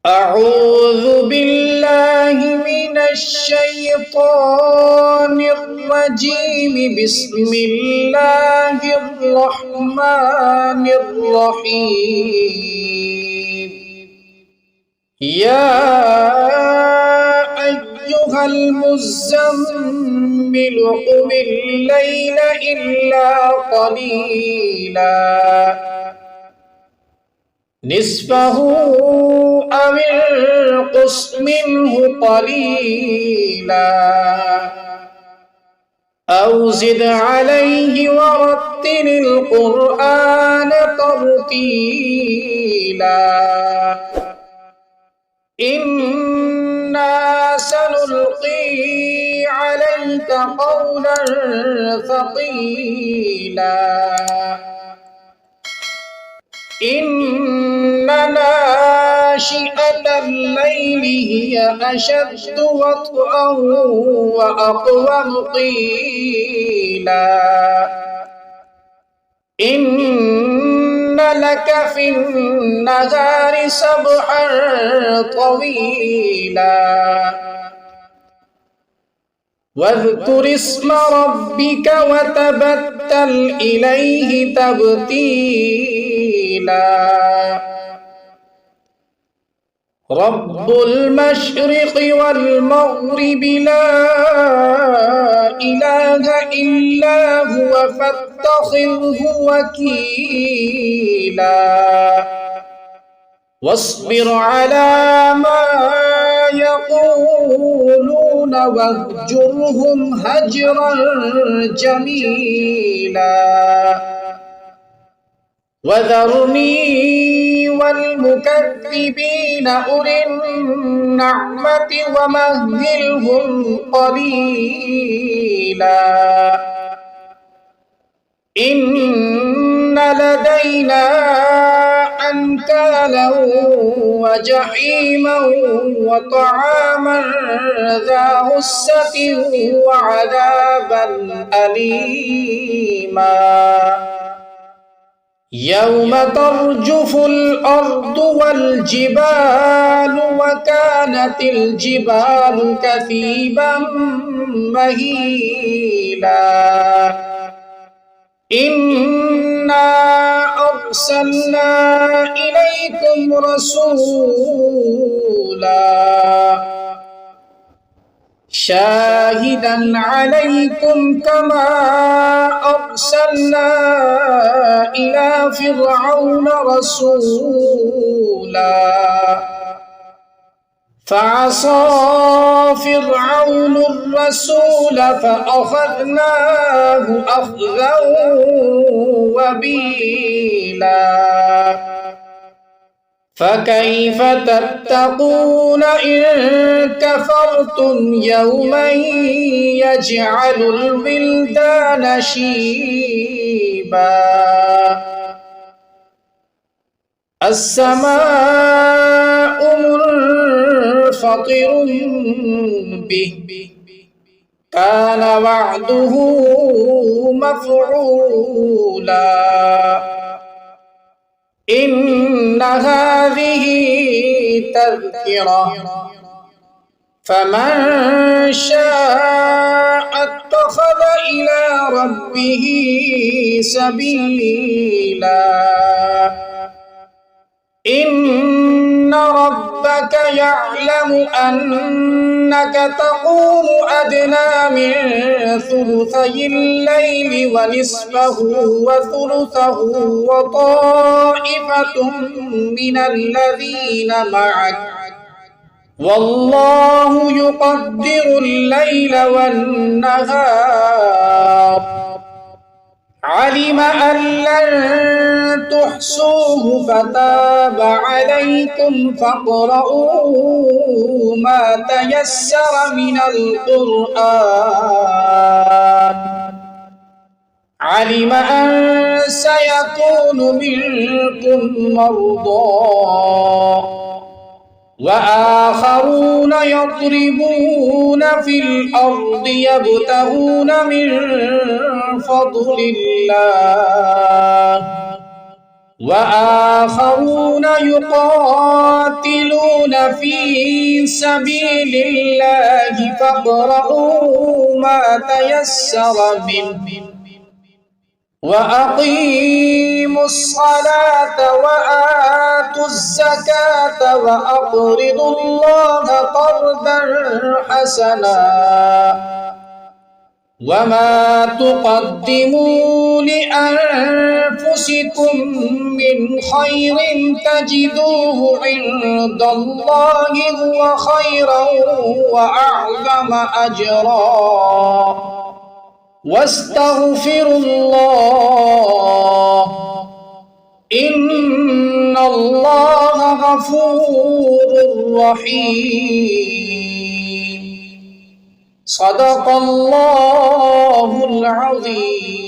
أعوذ بالله من الشيطان الرجيم. بسم الله الرحمن الرحيم. يا أيها المزمل قم الليل إلا قليلا نصفه أو انقص منه قليلا أو زد عليه ورتل القرآن ترتيلا إنا سنلقي عليك قولا ثقيلا إن ناشئة الليل هي أشد وطئا وأقوم قيلا إن لك في النهار سبحا طويلا واذكر اسم ربك وتبتل إليه تبتيلا رب المشرق والمغرب لا إله إلا هو فاتخذه وكيلا واصبر على ما يقولون واهجرهم هجرا جميلا وذرني والمكذبين أولي النعمة ومهلهم قليلا إن لدينا أنكالا وجحيما وطعاما ذا غصة وعذابا أليما يوم ترجف الأرض والجبال وكانت الجبال كثيبا مهيلا إنا أرسلنا إليكم رسولا شاهدا عليكم كما أرسلنا إلى فرعون رسولا فعصى فرعون الرسول فأخذناه أخذا وبيلا فكيف تتقون إن كفرتم يوما يجعل الولدان شيبا السماء منفطر به كان وعده مفعولا إن هذه تذكرة فمن شاء اتخذ إلى ربه سبيلا إن ربك يعلم أنك تقوم أدنى من ثلثي الليل ونصفه وثلثه وطائفة من الذين معك والله يقدر الليل والنهار علم أن لن تحصوه فتاب عليكم فاقرؤوا ما تيسر من القرآن علم أن سيكون منكم مرضى وآخرون يضربون في الأرض يبتغون من فضل الله وآخرون يقاتلون في سبيل الله فاقرؤوا ما تيسر منه وأقيموا الصلاة وآتوا الزكاة وأقرضوا الله قرضا حسنا وما تقدموا لأنفسكم من خير تجدوه عند الله هو خيرا وأعظم أجرا واستغفروا الله إن الله غفور رحيم صدق الله العظيم